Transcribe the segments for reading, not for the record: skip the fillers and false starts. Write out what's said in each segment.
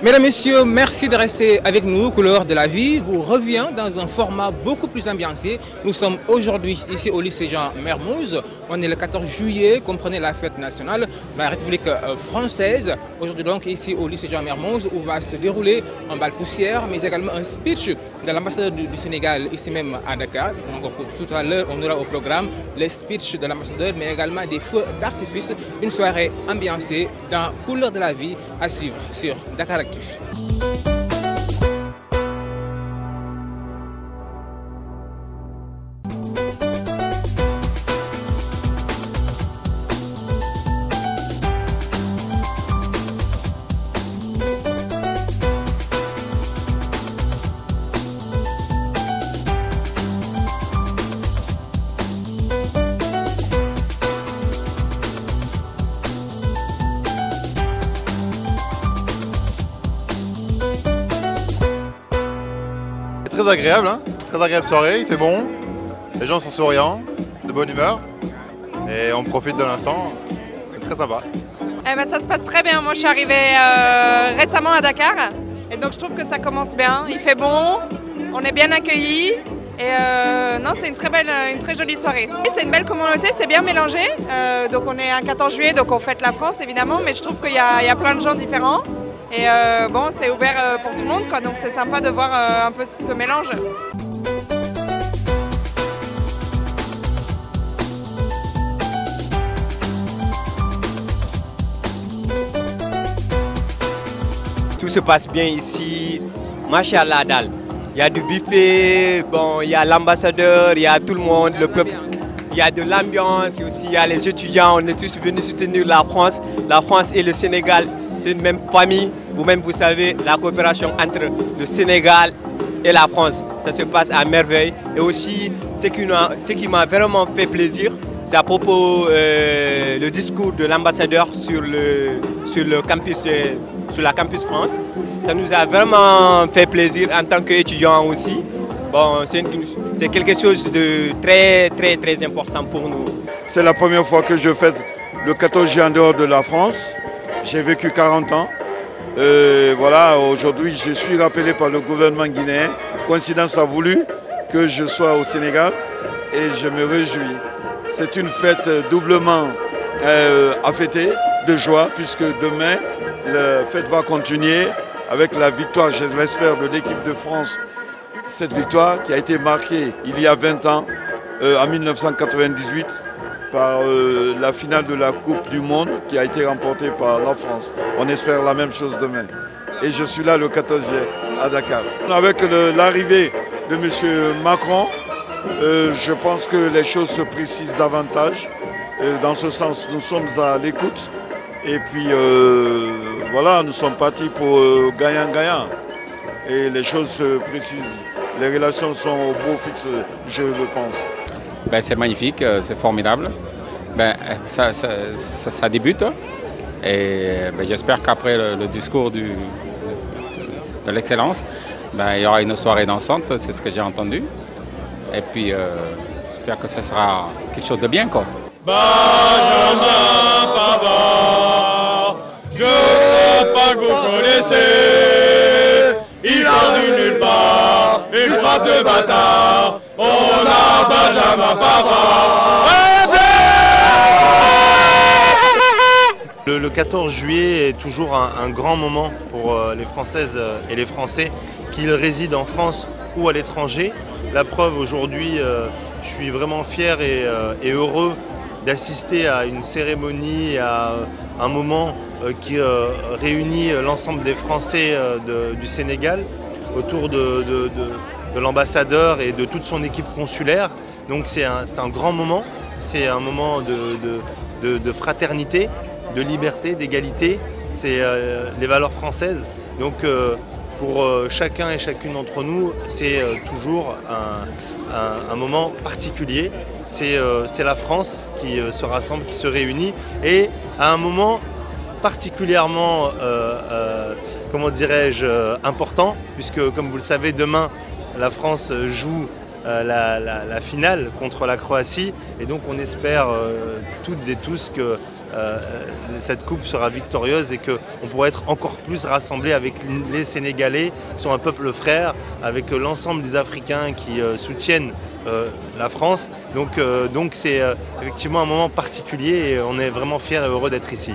Mesdames, Messieurs, merci de rester avec nous. Couleur de la vie vous revient dans un format beaucoup plus ambiancé. Nous sommes aujourd'hui ici au lycée Jean Mermoz. On est le 14 juillet, comprenez la fête nationale de la République française. Aujourd'hui donc ici au lycée Jean Mermoz où va se dérouler un bal poussière, mais également un speech de l'ambassadeur du Sénégal ici même à Dakar. Donc tout à l'heure on aura au programme les speeches de l'ambassadeur, mais également des feux d'artifice. Une soirée ambiancée dans Couleur de la vie à suivre sur Dakar. Très agréable, hein, très agréable soirée, il fait bon, les gens sont souriants, de bonne humeur et on profite de l'instant, c'est très sympa. Eh ben, ça se passe très bien, moi je suis arrivée récemment à Dakar et donc je trouve que ça commence bien, il fait bon, on est bien accueillis et non, c'est une très jolie soirée. C'est une belle communauté, c'est bien mélangé, donc on est un 14 juillet donc on fête la France évidemment, mais je trouve qu'il y a plein de gens différents. Et bon, c'est ouvert pour tout le monde, quoi, donc c'est sympa de voir un peu ce mélange. Tout se passe bien ici, machallah dal. Il y a du buffet, bon, il y a l'ambassadeur, il y a tout le monde, le peuple. Il y a de l'ambiance, aussi il y a les étudiants, on est tous venus soutenir la France et le Sénégal. C'est une même famille. Vous-même, vous savez, la coopération entre le Sénégal et la France, ça se passe à merveille. Et aussi, ce qui m'a vraiment fait plaisir, c'est à propos le discours de l'ambassadeur sur la campus France. Ça nous a vraiment fait plaisir en tant qu'étudiants aussi. Bon, c'est quelque chose de très important pour nous. C'est la première fois que je fête le 14 juillet en dehors de la France. J'ai vécu 40 ans. Voilà, aujourd'hui je suis rappelé par le gouvernement guinéen. Coïncidence a voulu que je sois au Sénégal et je me réjouis. C'est une fête doublement à fêter, de joie, puisque demain la fête va continuer avec la victoire, je l'espère, de l'équipe de France. Cette victoire qui a été marquée il y a 20 ans, en 1998, par la finale de la Coupe du Monde qui a été remportée par la France. On espère la même chose demain. Et je suis là le 14 juillet à Dakar. Avec l'arrivée de M. Macron, je pense que les choses se précisent davantage. Dans ce sens, nous sommes à l'écoute. Et puis voilà, nous sommes partis pour gagnant-gagnant. Et les choses se précisent. Les relations sont au beau fixe, je le pense. Ben, c'est magnifique, c'est formidable. Ben, ça débute et ben, j'espère qu'après le discours de l'excellence, ben, il y aura une soirée dansante, c'est ce que j'ai entendu. Et puis j'espère que ce sera quelque chose de bien, quoi. Benjamin Pavard, je ne pas que vous connaissez, il a de nulle part, une frappe de bâtard, on a Benjamin Pavard. Le 14 juillet est toujours un grand moment pour les Françaises et les Français, qu'ils résident en France ou à l'étranger. La preuve aujourd'hui, je suis vraiment fier et heureux d'assister à une cérémonie, à un moment qui réunit l'ensemble des Français du Sénégal autour de l'ambassadeur et de toute son équipe consulaire. Donc c'est un grand moment, c'est un moment de fraternité, de liberté, d'égalité, c'est les valeurs françaises. Donc pour chacun et chacune d'entre nous, c'est toujours un moment particulier. C'est la France qui se rassemble, qui se réunit, et à un moment particulièrement, comment dirais-je, important, puisque comme vous le savez, demain, la France joue la finale contre la Croatie, et donc on espère toutes et tous que cette coupe sera victorieuse et qu'on pourra être encore plus rassemblés avec les Sénégalais, qui sont un peuple frère, avec l'ensemble des Africains qui soutiennent la France. Donc c'est effectivement un moment particulier et on est vraiment fiers et heureux d'être ici.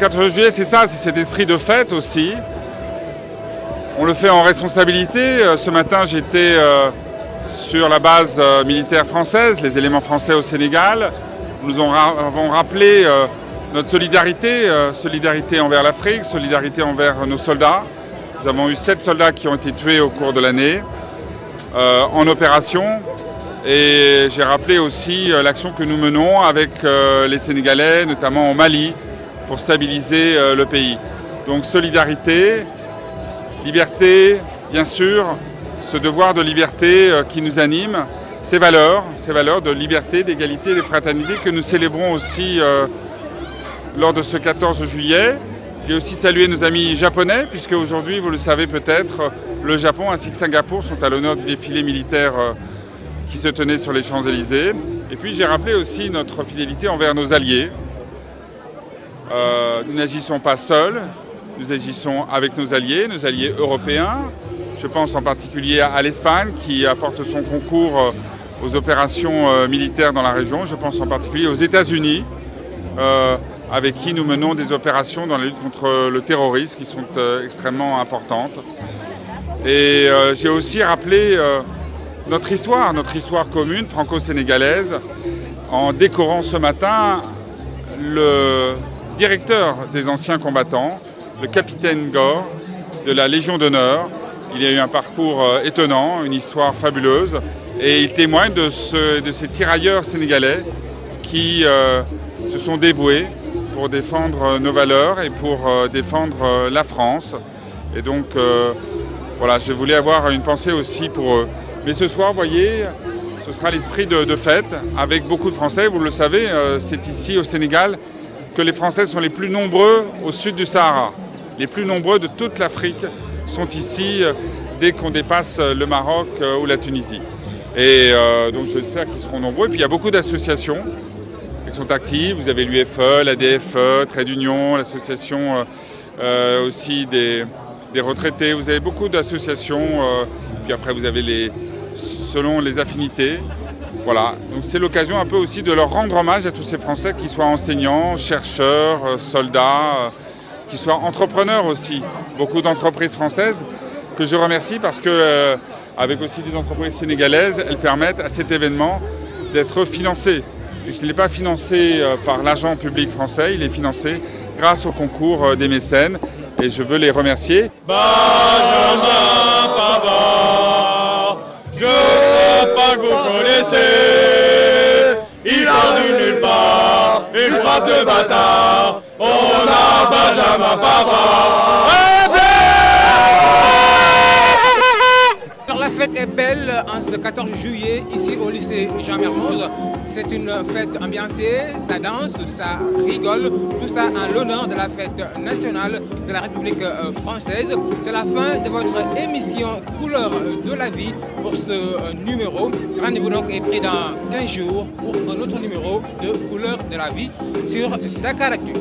Le 4 juillet, c'est ça, c'est cet esprit de fête aussi. On le fait en responsabilité. Ce matin, j'étais sur la base militaire française, les éléments français au Sénégal. Nous avons rappelé notre solidarité, solidarité envers l'Afrique, solidarité envers nos soldats. Nous avons eu 7 soldats qui ont été tués au cours de l'année en opération. Et j'ai rappelé aussi l'action que nous menons avec les Sénégalais, notamment au Mali, pour stabiliser le pays. Donc solidarité, liberté, bien sûr, ce devoir de liberté qui nous anime, ces valeurs de liberté, d'égalité, de fraternité que nous célébrons aussi lors de ce 14 juillet. J'ai aussi salué nos amis japonais, puisque aujourd'hui, vous le savez peut-être, le Japon ainsi que Singapour sont à l'honneur du défilé militaire qui se tenait sur les Champs-Élysées. Et puis j'ai rappelé aussi notre fidélité envers nos alliés. Nous n'agissons pas seuls, nous agissons avec nos alliés européens. Je pense en particulier à l'Espagne qui apporte son concours aux opérations militaires dans la région. Je pense en particulier aux États-Unis avec qui nous menons des opérations dans la lutte contre le terrorisme qui sont extrêmement importantes. Et j'ai aussi rappelé notre histoire commune franco-sénégalaise en décorant ce matin le directeur des anciens combattants, le capitaine Gore de la Légion d'honneur. Il a eu un parcours étonnant, une histoire fabuleuse et il témoigne de ces tirailleurs sénégalais qui se sont dévoués pour défendre nos valeurs et pour défendre la France. Et donc voilà, je voulais avoir une pensée aussi pour eux. Mais ce soir, vous voyez, ce sera l'esprit de fête avec beaucoup de Français. Vous le savez, c'est ici au Sénégal que les Français sont les plus nombreux au sud du Sahara. Les plus nombreux de toute l'Afrique sont ici dès qu'on dépasse le Maroc ou la Tunisie. Et donc j'espère qu'ils seront nombreux. Et puis il y a beaucoup d'associations qui sont actives. Vous avez l'UFE, la DFE, Trade Union, l'association aussi des retraités. Vous avez beaucoup d'associations. Puis après vous avez selon les affinités. Voilà, donc c'est l'occasion un peu aussi de leur rendre hommage à tous ces Français qui soient enseignants, chercheurs, soldats, qui soient entrepreneurs aussi. Beaucoup d'entreprises françaises que je remercie parce que, avec aussi des entreprises sénégalaises, elles permettent à cet événement d'être financé. Puisqu'il n'est pas financé par l'argent public français, il est financé grâce au concours des mécènes et je veux les remercier. Benjamin Pavard, je crois pas que vous connaissez, il sort de nulle part, une frappe de bâtard, on a Benjamin Pavard. Alors la fête est belle en ce 14 juillet ici au lycée Jean Mermoz. C'est une fête ambiancée, ça danse, ça rigole, tout ça en l'honneur de la fête nationale de la République française. C'est la fin de votre émission Couleurs de la vie pour ce numéro. Rendez-vous donc est pris dans 15 jours pour un autre numéro de Couleurs de la vie sur Dakaractu.